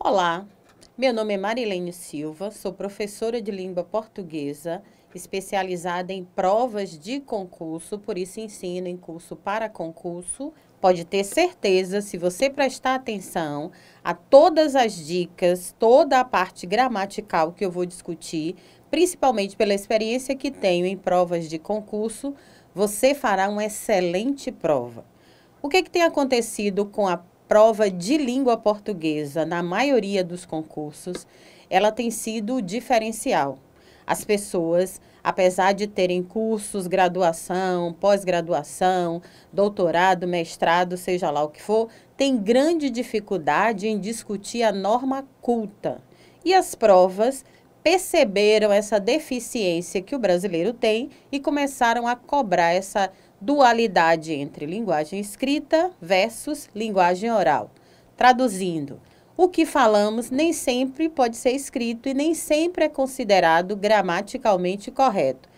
Olá, meu nome é Marilene Silva, sou professora de língua portuguesa, especializada em provas de concurso, por isso ensino em curso para concurso. Pode ter certeza, se você prestar atenção a todas as dicas, toda a parte gramatical que eu vou discutir, principalmente pela experiência que tenho em provas de concurso, você fará uma excelente prova. O que tem acontecido com a prova de língua portuguesa na maioria dos concursos? Ela tem sido diferencial. As pessoas, apesar de terem cursos, graduação, pós-graduação, doutorado, mestrado, seja lá o que for, têm grande dificuldade em discutir a norma culta. E as provas perceberam essa deficiência que o brasileiro tem e começaram a cobrar essa dualidade entre linguagem escrita versus linguagem oral. Traduzindo, o que falamos nem sempre pode ser escrito e nem sempre é considerado gramaticalmente correto.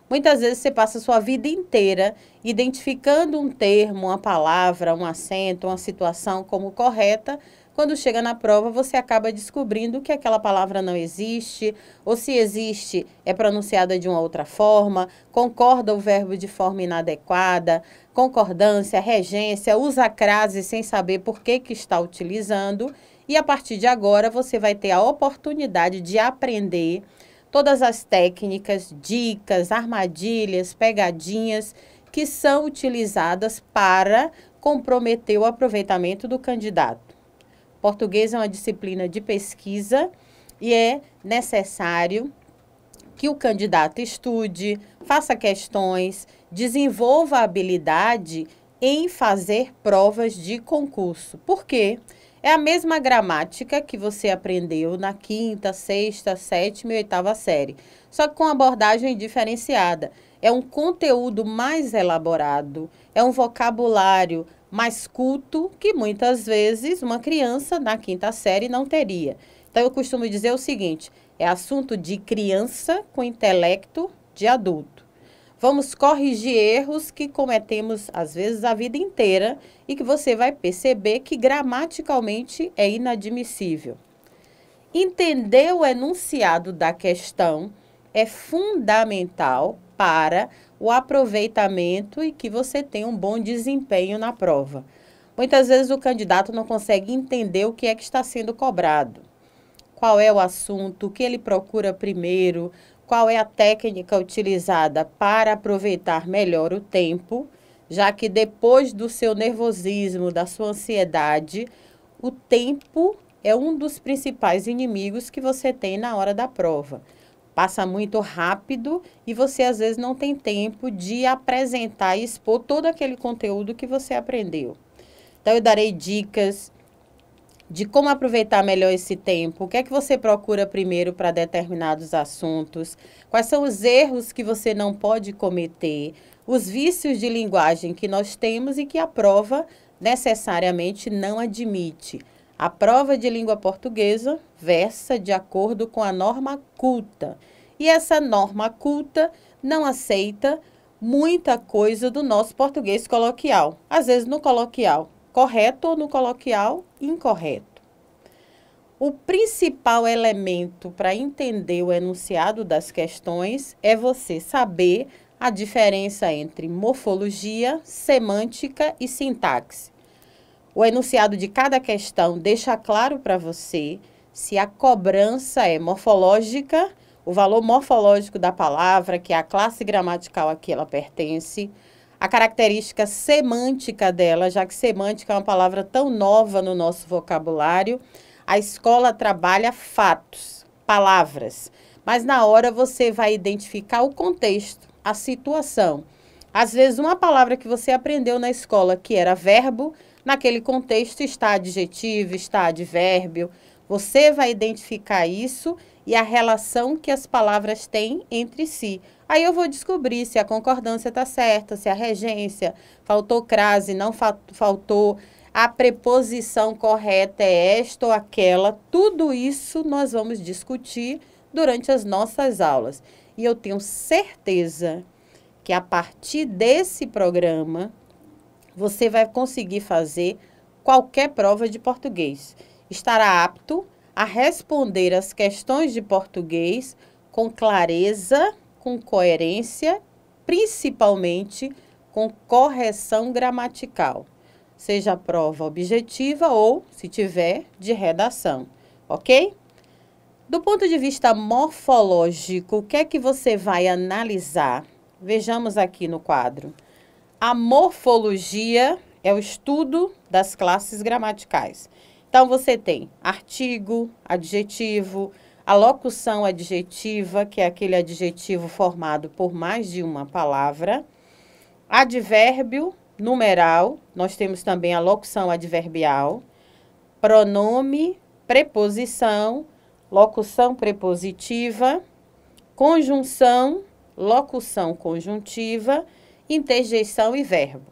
Muitas vezes você passa a sua vida inteira identificando um termo, uma palavra, um acento, uma situação como correta. Quando chega na prova, você acaba descobrindo que aquela palavra não existe, ou se existe, é pronunciada de uma outra forma, concorda o verbo de forma inadequada, concordância, regência, usa crase sem saber por que está utilizando. E a partir de agora, você vai ter a oportunidade de aprender todas as técnicas, dicas, armadilhas, pegadinhas que são utilizadas para comprometer o aproveitamento do candidato. Português é uma disciplina de pesquisa e é necessário que o candidato estude, faça questões, desenvolva a habilidade em fazer provas de concurso. Por quê? É a mesma gramática que você aprendeu na quinta, sexta, sétima e oitava série, só que com abordagem diferenciada. É um conteúdo mais elaborado, é um vocabulário mais culto que muitas vezes uma criança na quinta série não teria. Então eu costumo dizer o seguinte, é assunto de criança com intelecto de adulto. Vamos corrigir erros que cometemos às vezes a vida inteira e que você vai perceber que gramaticalmente é inadmissível. Entender o enunciado da questão é fundamental para o aproveitamento e que você tenha um bom desempenho na prova. Muitas vezes o candidato não consegue entender o que é que está sendo cobrado. Qual é o assunto, o que ele procura primeiro, qual é a técnica utilizada para aproveitar melhor o tempo, já que depois do seu nervosismo, da sua ansiedade, o tempo é um dos principais inimigos que você tem na hora da prova. Passa muito rápido e você às vezes não tem tempo de apresentar e expor todo aquele conteúdo que você aprendeu. Então eu darei dicas de como aproveitar melhor esse tempo, o que é que você procura primeiro para determinados assuntos, quais são os erros que você não pode cometer, os vícios de linguagem que nós temos e que a prova necessariamente não admite. A prova de língua portuguesa versa de acordo com a norma culta. E essa norma culta não aceita muita coisa do nosso português coloquial. Às vezes no coloquial correto ou no coloquial incorreto. O principal elemento para entender o enunciado das questões é você saber a diferença entre morfologia, semântica e sintaxe. O enunciado de cada questão deixa claro para você se a cobrança é morfológica, o valor morfológico da palavra, que é a classe gramatical a que ela pertence, a característica semântica dela, já que semântica é uma palavra tão nova no nosso vocabulário. A escola trabalha fatos, palavras, mas na hora você vai identificar o contexto, a situação. Às vezes, uma palavra que você aprendeu na escola, que era verbo, naquele contexto está adjetivo, está advérbio. Você vai identificar isso e a relação que as palavras têm entre si. Aí eu vou descobrir se a concordância está certa, se a regência, faltou crase, não faltou, a preposição correta é esta ou aquela. Tudo isso nós vamos discutir durante as nossas aulas. E eu tenho certeza que a partir desse programa você vai conseguir fazer qualquer prova de português. Estará apto a responder as questões de português com clareza, com coerência, principalmente com correção gramatical, seja a prova objetiva ou, se tiver, de redação, ok? Do ponto de vista morfológico, o que é que você vai analisar? Vejamos aqui no quadro. A morfologia é o estudo das classes gramaticais. Então, você tem artigo, adjetivo, a locução adjetiva, que é aquele adjetivo formado por mais de uma palavra, advérbio, numeral, nós temos também a locução adverbial, pronome, preposição, locução prepositiva, conjunção, locução conjuntiva, interjeição e verbo.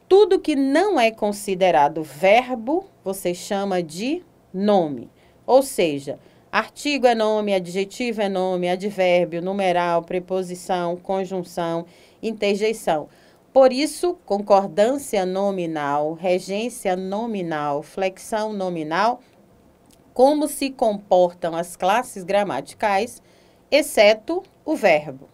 Tudo que não é considerado verbo, você chama de nome. Ou seja, artigo é nome, adjetivo é nome, advérbio, numeral, preposição, conjunção, interjeição. Por isso, concordância nominal, regência nominal, flexão nominal, como se comportam as classes gramaticais, exceto o verbo.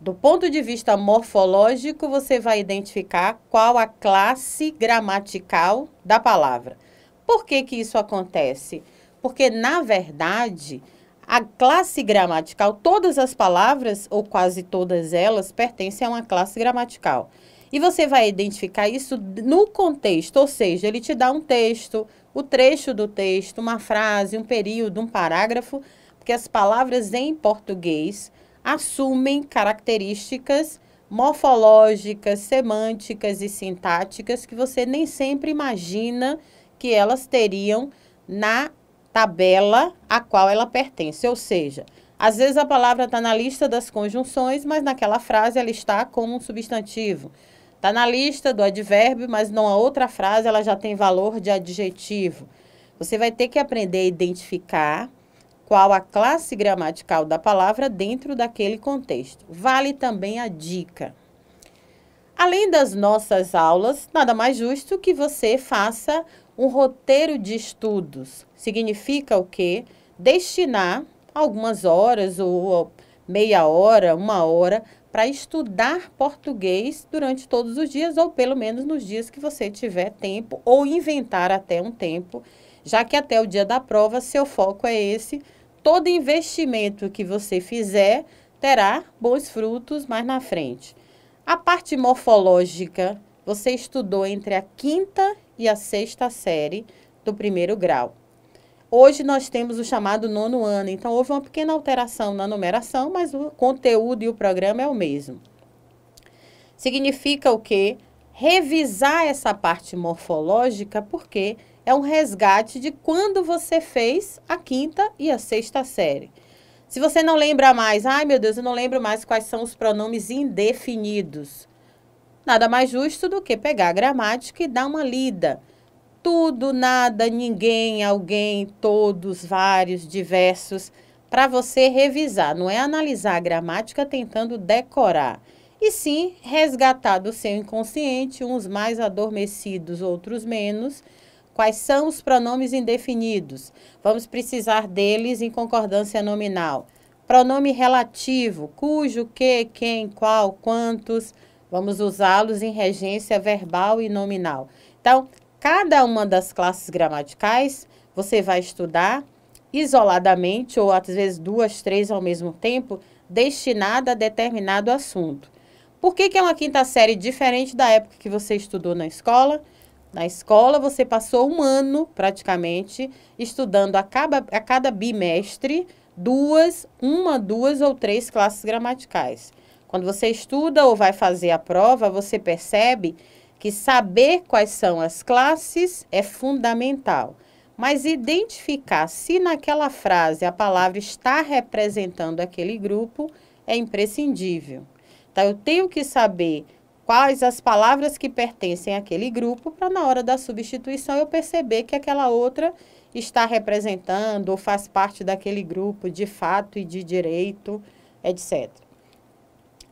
Do ponto de vista morfológico, você vai identificar qual a classe gramatical da palavra. Por que que isso acontece? Porque, na verdade, a classe gramatical, todas as palavras, ou quase todas elas, pertencem a uma classe gramatical. E você vai identificar isso no contexto, ou seja, ele te dá um texto, o trecho do texto, uma frase, um período, um parágrafo, porque as palavras em português assumem características morfológicas, semânticas e sintáticas que você nem sempre imagina que elas teriam na tabela a qual ela pertence. Ou seja, às vezes a palavra está na lista das conjunções, mas naquela frase ela está como um substantivo. Está na lista do advérbio, mas numa outra frase ela já tem valor de adjetivo. Você vai ter que aprender a identificar qual a classe gramatical da palavra dentro daquele contexto. Vale também a dica. Além das nossas aulas, nada mais justo que você faça um roteiro de estudos. Significa o quê? Destinar algumas horas ou meia hora, uma hora, para estudar português durante todos os dias, ou pelo menos nos dias que você tiver tempo, ou inventar até um tempo, já que até o dia da prova seu foco é esse. Todo investimento que você fizer terá bons frutos mais na frente. A parte morfológica, você estudou entre a 5ª e a 6ª série do 1º grau. Hoje nós temos o chamado 9º ano, então houve uma pequena alteração na numeração, mas o conteúdo e o programa é o mesmo. Significa o quê? Revisar essa parte morfológica, porque é um resgate de quando você fez a 5ª e a 6ª série. Se você não lembra mais, ai meu Deus, eu não lembro mais quais são os pronomes indefinidos. Nada mais justo do que pegar a gramática e dar uma lida. Tudo, nada, ninguém, alguém, todos, vários, diversos, para você revisar. Não é analisar a gramática tentando decorar, e sim resgatar do seu inconsciente, uns mais adormecidos, outros menos, quais são os pronomes indefinidos. Vamos precisar deles em concordância nominal. Pronome relativo, cujo, que, quem, qual, quantos. Vamos usá-los em regência verbal e nominal. Então, cada uma das classes gramaticais você vai estudar isoladamente, ou às vezes 2, 3 ao mesmo tempo, destinada a determinado assunto. Por que que é uma 5ª série diferente da época que você estudou na escola? Na escola você passou um ano, praticamente, estudando a cada bimestre uma, duas ou 3 classes gramaticais. Quando você estuda ou vai fazer a prova, você percebe que saber quais são as classes é fundamental. Mas identificar se naquela frase a palavra está representando aquele grupo é imprescindível. Então, eu tenho que saber quais as palavras que pertencem àquele grupo para na hora da substituição eu perceber que aquela outra está representando ou faz parte daquele grupo de fato e de direito, etc.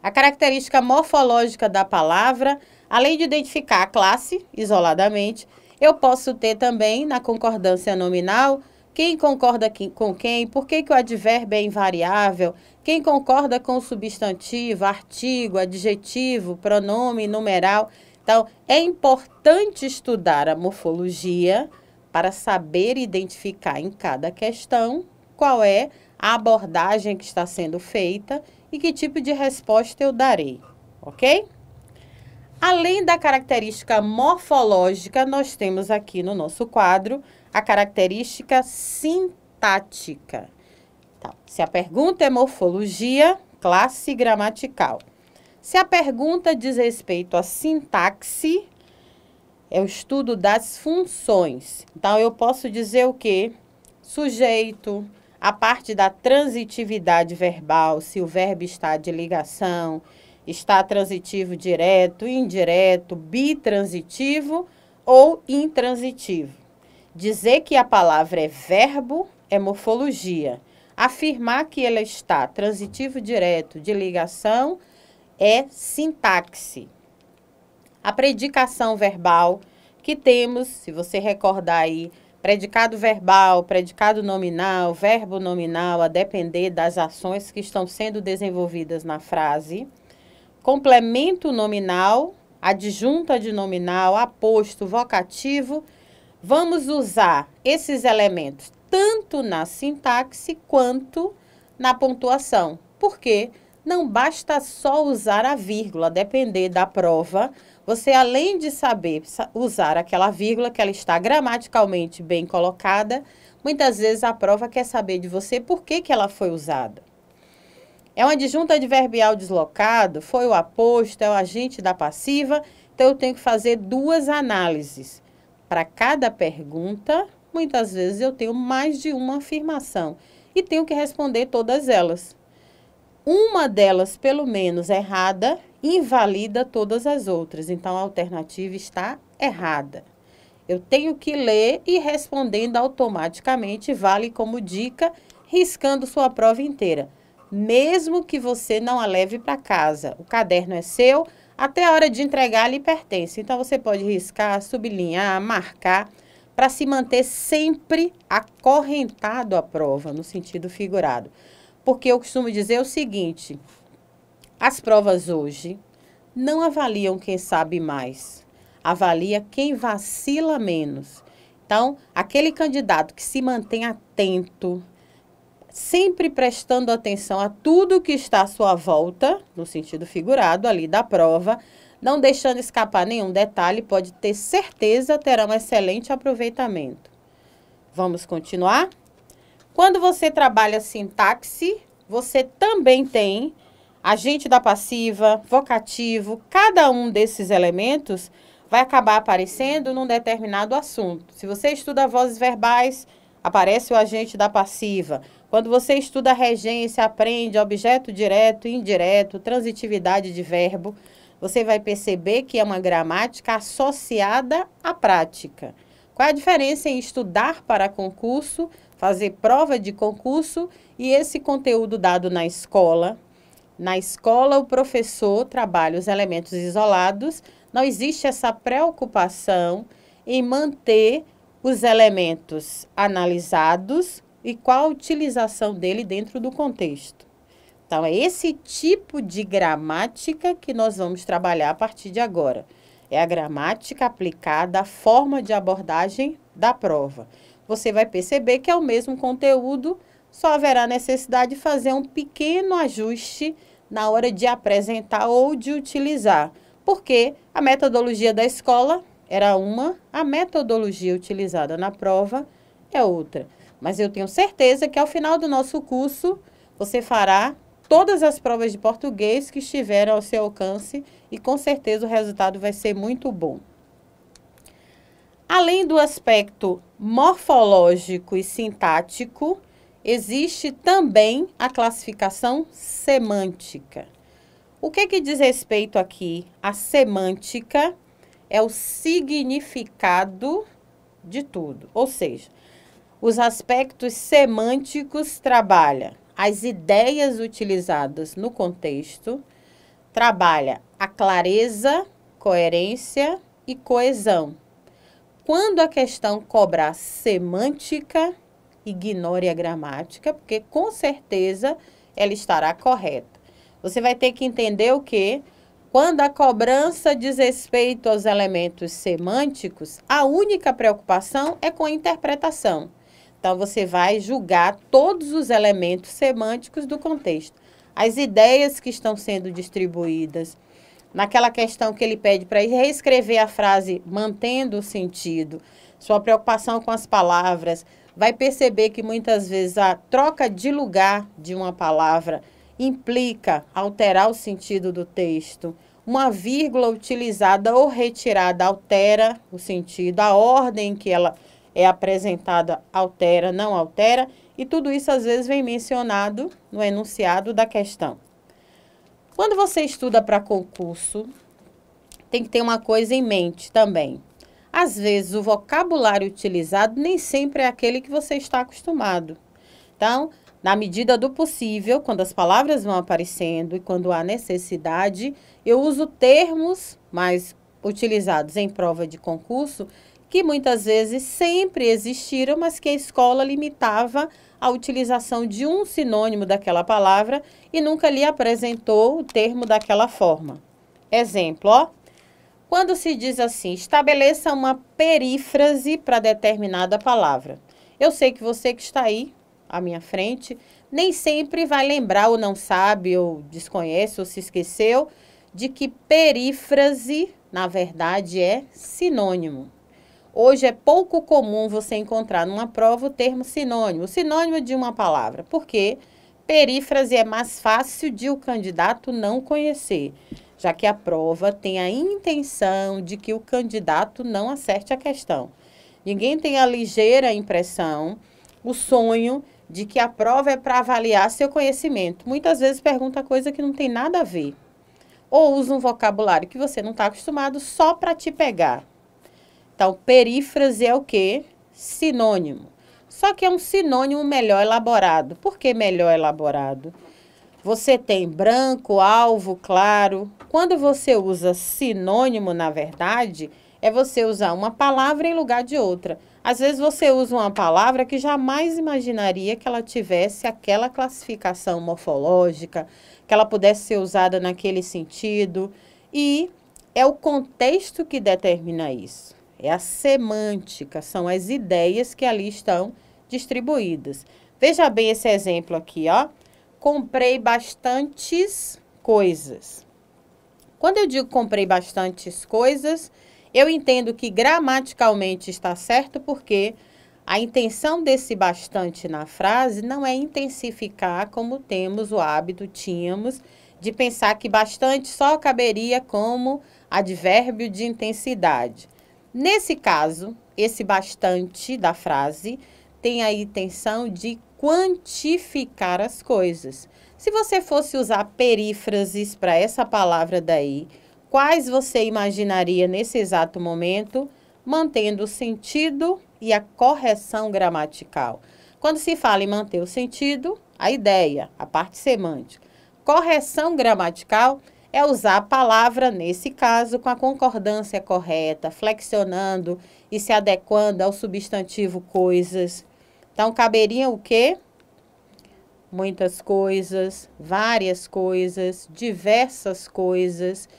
A característica morfológica da palavra, além de identificar a classe isoladamente, eu posso ter também, na concordância nominal, quem concorda com quem, por que que o advérbio é invariável, quem concorda com o substantivo, artigo, adjetivo, pronome, numeral. Então, é importante estudar a morfologia para saber identificar em cada questão qual é a abordagem que está sendo feita e que tipo de resposta eu darei, ok? Além da característica morfológica, nós temos aqui no nosso quadro a característica sintática. Então, se a pergunta é morfologia, classe gramatical. Se a pergunta diz respeito à sintaxe, é o estudo das funções. Então, eu posso dizer o quê? Sujeito, a parte da transitividade verbal, se o verbo está de ligação, está transitivo direto, indireto, bitransitivo ou intransitivo. Dizer que a palavra é verbo é morfologia. Afirmar que ela está transitivo direto, de ligação, é sintaxe. A predicação verbal que temos, se você recordar aí, predicado verbal, predicado nominal, verbo nominal, a depender das ações que estão sendo desenvolvidas na frase. Complemento nominal, adjunta de nominal, aposto, vocativo. Vamos usar esses elementos tanto na sintaxe quanto na pontuação. Por quê? Não basta só usar a vírgula, depender da prova. Você, além de saber usar aquela vírgula, que ela está gramaticalmente bem colocada, muitas vezes a prova quer saber de você por que ela foi usada. É um adjunto adverbial deslocado, foi o aposto, é o agente da passiva, então eu tenho que fazer duas análises. Para cada pergunta, muitas vezes eu tenho mais de uma afirmação e tenho que responder todas elas. Uma delas, pelo menos, errada, invalida todas as outras. Então, a alternativa está errada. Eu tenho que ler e respondendo automaticamente, vale como dica, riscando sua prova inteira. Mesmo que você não a leve para casa. O caderno é seu, até a hora de entregar lhe pertence. Então, você pode riscar, sublinhar, marcar, para se manter sempre acorrentado à prova, no sentido figurado. Porque eu costumo dizer o seguinte, as provas hoje não avaliam quem sabe mais, avalia quem vacila menos. Então, aquele candidato que se mantém atento, sempre prestando atenção a tudo que está à sua volta, no sentido figurado ali da prova, não deixando escapar nenhum detalhe, pode ter certeza terá um excelente aproveitamento. Vamos continuar? Quando você trabalha sintaxe, você também tem agente da passiva, vocativo, cada um desses elementos vai acabar aparecendo num determinado assunto. Se você estuda vozes verbais, aparece o agente da passiva. Quando você estuda regência, aprende objeto direto, indireto, transitividade de verbo, você vai perceber que é uma gramática associada à prática. Qual é a diferença em estudar para concurso, fazer prova de concurso e esse conteúdo dado na escola? Na escola, o professor trabalha os elementos isolados, não existe essa preocupação em manter os elementos analisados e qual a utilização dele dentro do contexto. Então, é esse tipo de gramática que nós vamos trabalhar a partir de agora. É a gramática aplicada à forma de abordagem da prova. Você vai perceber que é o mesmo conteúdo, só haverá necessidade de fazer um pequeno ajuste na hora de apresentar ou de utilizar. Porque a metodologia da escola era uma, a metodologia utilizada na prova é outra. Mas eu tenho certeza que ao final do nosso curso, você fará todas as provas de português que estiveram ao seu alcance e com certeza o resultado vai ser muito bom. Além do aspecto morfológico e sintático, existe também a classificação semântica. O que diz respeito aqui à semântica é o significado de tudo, ou seja, os aspectos semânticos trabalham as ideias utilizadas no contexto, trabalha a clareza, coerência e coesão. Quando a questão cobra semântica, ignore a gramática, porque com certeza ela estará correta. Você vai ter que entender o quê? Quando a cobrança diz respeito aos elementos semânticos, a única preocupação é com a interpretação. Então, você vai julgar todos os elementos semânticos do contexto. As ideias que estão sendo distribuídas, naquela questão que ele pede para reescrever a frase mantendo o sentido, sua preocupação com as palavras, vai perceber que muitas vezes a troca de lugar de uma palavra implica alterar o sentido do texto. Uma vírgula utilizada ou retirada altera o sentido, a ordem que ela é apresentada altera, não altera, e tudo isso às vezes vem mencionado no enunciado da questão. Quando você estuda para concurso, tem que ter uma coisa em mente também. Às vezes, o vocabulário utilizado nem sempre é aquele que você está acostumado. Então, na medida do possível, quando as palavras vão aparecendo e quando há necessidade, eu uso termos mais utilizados em prova de concurso, que muitas vezes sempre existiram, mas que a escola limitava a utilização de um sinônimo daquela palavra e nunca lhe apresentou o termo daquela forma. Exemplo, ó. Quando se diz assim, estabeleça uma perífrase para determinada palavra. Eu sei que você que está aí à minha frente nem sempre vai lembrar ou não sabe ou desconhece ou se esqueceu de que perífrase, na verdade, é sinônimo. Hoje é pouco comum você encontrar numa prova o termo sinônimo, o sinônimo de uma palavra, porque perífrase é mais fácil de o candidato não conhecer, já que a prova tem a intenção de que o candidato não acerte a questão. Ninguém tem a ligeira impressão, o sonho de que a prova é para avaliar seu conhecimento. Muitas vezes pergunta coisa que não tem nada a ver. Ou usa um vocabulário que você não está acostumado só para te pegar. Então, perífrase é o quê? Sinônimo. Só que é um sinônimo melhor elaborado. Por que melhor elaborado? Você tem branco, alvo, claro. Quando você usa sinônimo, na verdade, é você usar uma palavra em lugar de outra. Às vezes você usa uma palavra que jamais imaginaria que ela tivesse aquela classificação morfológica, que ela pudesse ser usada naquele sentido. E é o contexto que determina isso. É a semântica, são as ideias que ali estão distribuídas. Veja bem esse exemplo aqui, ó. Comprei bastantes coisas. Quando eu digo comprei bastantes coisas, eu entendo que gramaticalmente está certo, porque a intenção desse bastante na frase não é intensificar como temos o hábito, tínhamos, de pensar que bastante só caberia como advérbio de intensidade. Nesse caso, esse bastante da frase tem a intenção de quantificar as coisas. Se você fosse usar perífrases para essa palavra daí, quais você imaginaria nesse exato momento, mantendo o sentido e a correção gramatical? Quando se fala em manter o sentido, a ideia, a parte semântica. Correção gramatical é usar a palavra, nesse caso, com a concordância correta, flexionando e se adequando ao substantivo coisas. Então, caberia o quê? Muitas coisas, várias coisas, diversas coisas.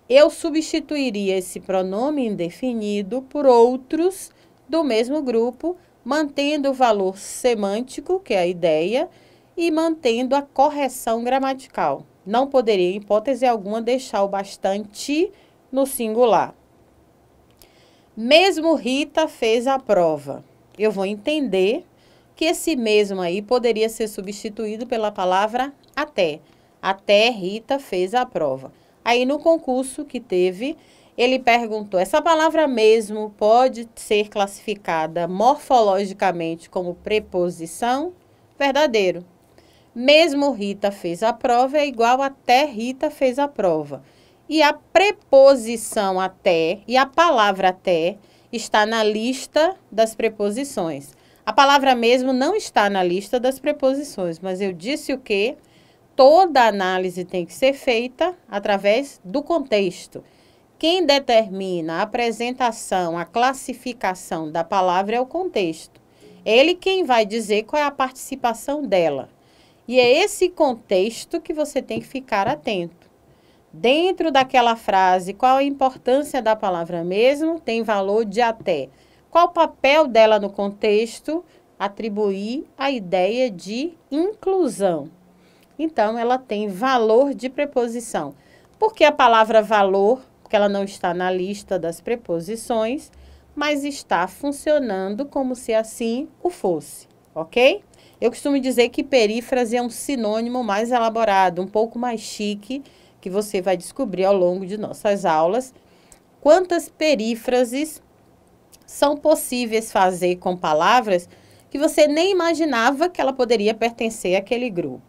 Eu substituiria esse pronome indefinido por outros do mesmo grupo, mantendo o valor semântico, que é a ideia, e mantendo a correção gramatical. Não poderia, em hipótese alguma, deixar o bastante no singular. Mesmo Rita fez a prova. Eu vou entender que esse mesmo aí poderia ser substituído pela palavra até. Até Rita fez a prova. Aí no concurso que teve, ele perguntou, essa palavra mesmo pode ser classificada morfologicamente como preposição? Verdadeiro. Mesmo Rita fez a prova é igual até Rita fez a prova. E a preposição até e a palavra até está na lista das preposições. A palavra mesmo não está na lista das preposições, mas eu disse o quê? Toda análise tem que ser feita através do contexto. Quem determina a apresentação, a classificação da palavra é o contexto. Ele quem vai dizer qual é a participação dela. E é esse contexto que você tem que ficar atento. Dentro daquela frase, qual a importância da palavra mesmo? Tem valor de até. Qual o papel dela no contexto? Atribuir a ideia de inclusão. Então, ela tem valor de preposição. Por que a palavra valor? Porque ela não está na lista das preposições, mas está funcionando como se assim o fosse, ok? Eu costumo dizer que perífrase é um sinônimo mais elaborado, um pouco mais chique, que você vai descobrir ao longo de nossas aulas. Quantas perífrases são possíveis fazer com palavras que você nem imaginava que ela poderia pertencer àquele grupo.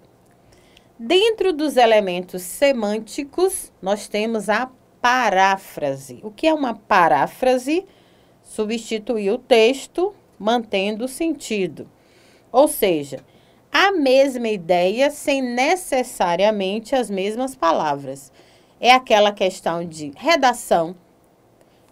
Dentro dos elementos semânticos, nós temos a paráfrase. O que é uma paráfrase? Substituir o texto, mantendo o sentido. Ou seja, a mesma ideia sem necessariamente as mesmas palavras. É aquela questão de redação,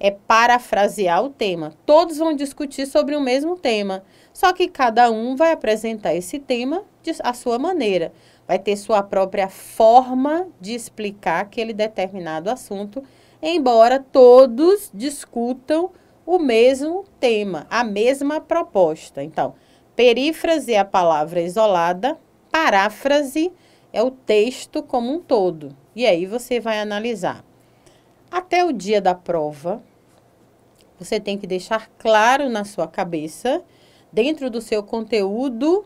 é parafrasear o tema. Todos vão discutir sobre o mesmo tema, só que cada um vai apresentar esse tema à sua maneira. Vai ter sua própria forma de explicar aquele determinado assunto, embora todos discutam o mesmo tema, a mesma proposta. Então, perífrase é a palavra isolada, paráfrase é o texto como um todo. E aí você vai analisar. Até o dia da prova, você tem que deixar claro na sua cabeça, dentro do seu conteúdo,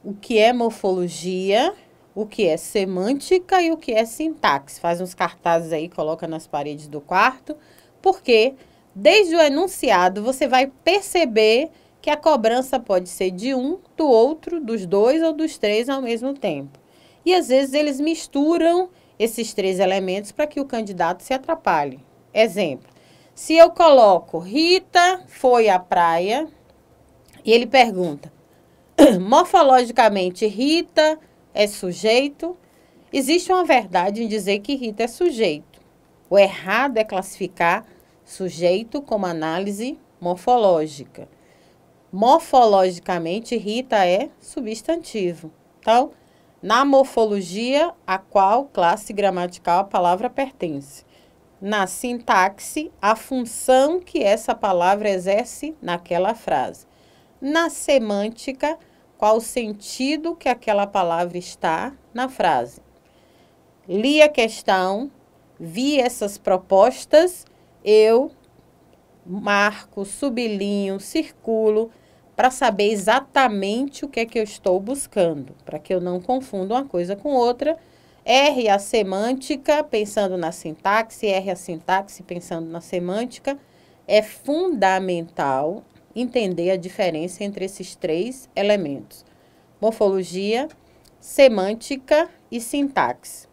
o que é morfologia, o que é semântica e o que é sintaxe. Faz uns cartazes aí, coloca nas paredes do quarto, porque desde o enunciado você vai perceber que a cobrança pode ser de um, do outro, dos dois ou dos três ao mesmo tempo. E às vezes eles misturam esses três elementos para que o candidato se atrapalhe. Exemplo, se eu coloco Rita foi à praia e ele pergunta, morfologicamente Rita é sujeito, existe uma verdade em dizer que Rita é sujeito. O errado é classificar sujeito como análise morfológica. Morfologicamente, Rita é substantivo. Então, na morfologia, a qual classe gramatical a palavra pertence. Na sintaxe, a função que essa palavra exerce naquela frase. Na semântica, qual o sentido que aquela palavra está na frase. Li a questão, vi essas propostas, eu marco, sublinho, circulo, para saber exatamente o que é que eu estou buscando, para que eu não confunda uma coisa com outra. R a semântica, pensando na sintaxe, R a sintaxe, pensando na semântica. É fundamental entender a diferença entre esses três elementos. Morfologia, semântica e sintaxe.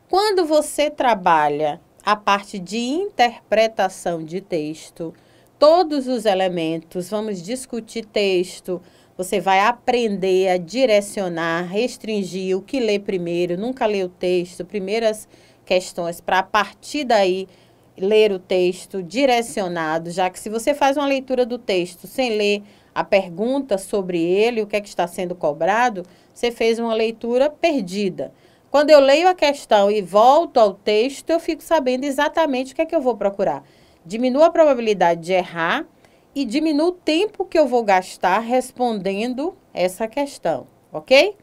Quando você trabalha a parte de interpretação de texto, todos os elementos, vamos discutir texto, você vai aprender a direcionar, restringir o que lê primeiro, nunca lê o texto, primeiras questões para a partir daí ler o texto direcionado, já que se você faz uma leitura do texto sem ler a pergunta sobre ele, o que é que está sendo cobrado, você fez uma leitura perdida. Quando eu leio a questão e volto ao texto, eu fico sabendo exatamente o que é que eu vou procurar. Diminua a probabilidade de errar e diminua o tempo que eu vou gastar respondendo essa questão, ok?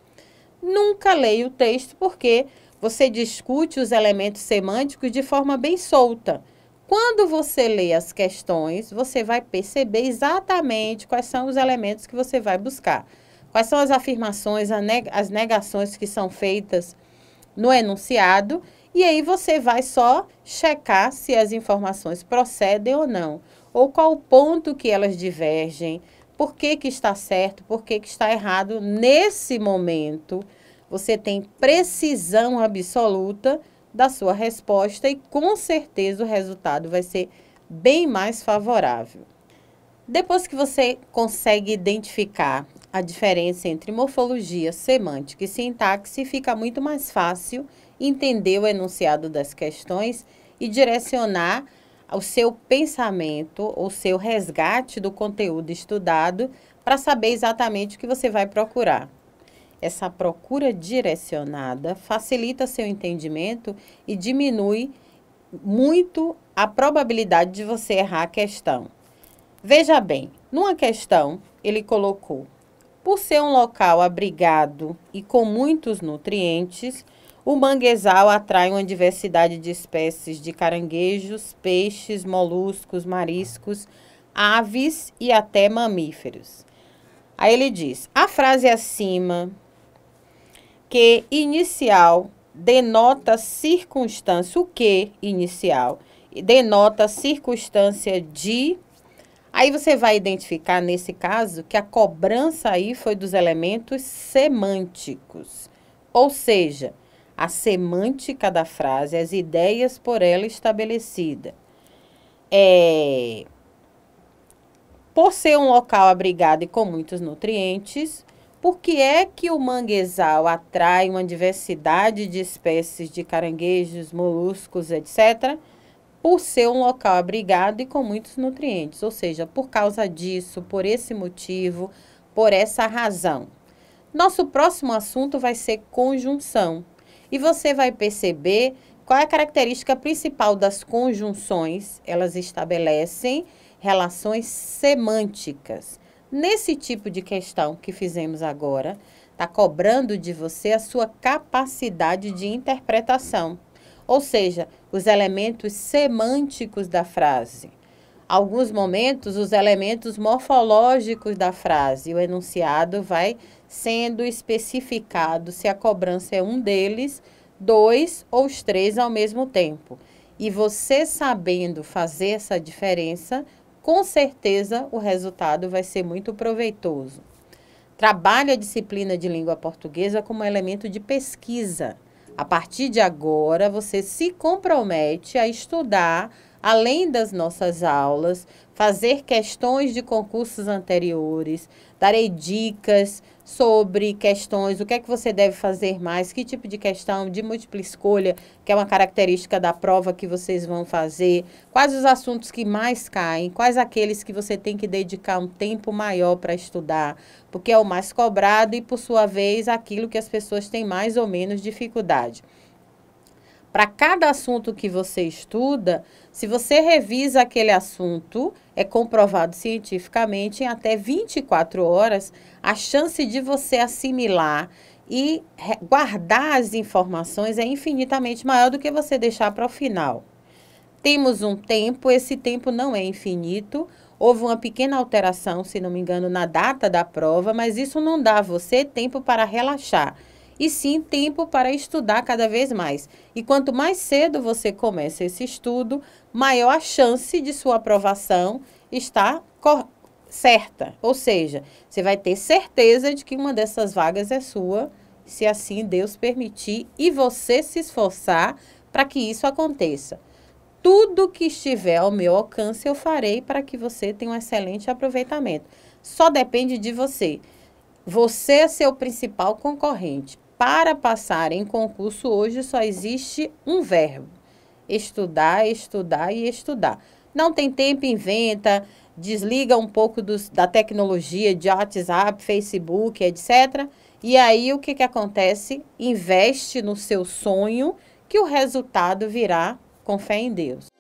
Nunca leia o texto porque você discute os elementos semânticos de forma bem solta. Quando você lê as questões, você vai perceber exatamente quais são os elementos que você vai buscar. Quais são as afirmações, as negações que são feitas no enunciado, e aí você vai só checar se as informações procedem ou não, ou qual o ponto que elas divergem, por que que está certo, por que que está errado. Nesse momento, você tem precisão absoluta da sua resposta e com certeza o resultado vai ser bem mais favorável. Depois que você consegue identificar a diferença entre morfologia, semântica e sintaxe, fica muito mais fácil entender o enunciado das questões e direcionar o seu pensamento, o seu resgate do conteúdo estudado para saber exatamente o que você vai procurar. Essa procura direcionada facilita seu entendimento e diminui muito a probabilidade de você errar a questão. Veja bem, numa questão ele colocou: por ser um local abrigado e com muitos nutrientes, o manguezal atrai uma diversidade de espécies de caranguejos, peixes, moluscos, mariscos, aves e até mamíferos. Aí ele diz: a frase acima, que inicial, denota circunstância. O que inicial? Denota circunstância de. Aí você vai identificar, nesse caso, que a cobrança aí foi dos elementos semânticos. Ou seja, a semântica da frase, as ideias por ela estabelecidas. Por ser um local abrigado e com muitos nutrientes, por que é que o manguezal atrai uma diversidade de espécies de caranguejos, moluscos, etc., por ser um local abrigado e com muitos nutrientes, ou seja, por causa disso, por esse motivo, por essa razão. Nosso próximo assunto vai ser conjunção, e você vai perceber qual é a característica principal das conjunções. Elas estabelecem relações semânticas. Nesse tipo de questão que fizemos agora, está cobrando de você a sua capacidade de interpretação. Ou seja, os elementos semânticos da frase. Alguns momentos, os elementos morfológicos da frase. O enunciado vai sendo especificado se a cobrança é um deles, dois ou os três ao mesmo tempo. E você sabendo fazer essa diferença, com certeza o resultado vai ser muito proveitoso. Trabalhe a disciplina de língua portuguesa como elemento de pesquisa. A partir de agora, você se compromete a estudar, além das nossas aulas, fazer questões de concursos anteriores, darei dicas sobre questões, o que é que você deve fazer mais, que tipo de questão de múltipla escolha, que é uma característica da prova que vocês vão fazer, quais os assuntos que mais caem, quais aqueles que você tem que dedicar um tempo maior para estudar, porque é o mais cobrado e, por sua vez, aquilo que as pessoas têm mais ou menos dificuldade. Para cada assunto que você estuda, se você revisa aquele assunto, é comprovado cientificamente, em até 24 horas, a chance de você assimilar e guardar as informações é infinitamente maior do que você deixar para o final. Temos um tempo, esse tempo não é infinito, houve uma pequena alteração, se não me engano, na data da prova, mas isso não dá a você tempo para relaxar. E sim tempo para estudar cada vez mais. E quanto mais cedo você começa esse estudo, maior a chance de sua aprovação estar certa. Ou seja, você vai ter certeza de que uma dessas vagas é sua, se assim Deus permitir, e você se esforçar para que isso aconteça. Tudo que estiver ao meu alcance eu farei para que você tenha um excelente aproveitamento. Só depende de você. Você é seu principal concorrente. Para passar em concurso hoje só existe um verbo: estudar, estudar e estudar. Não tem tempo, inventa, desliga um pouco da tecnologia de WhatsApp, Facebook, etc. E aí o que acontece? Investe no seu sonho que o resultado virá com fé em Deus.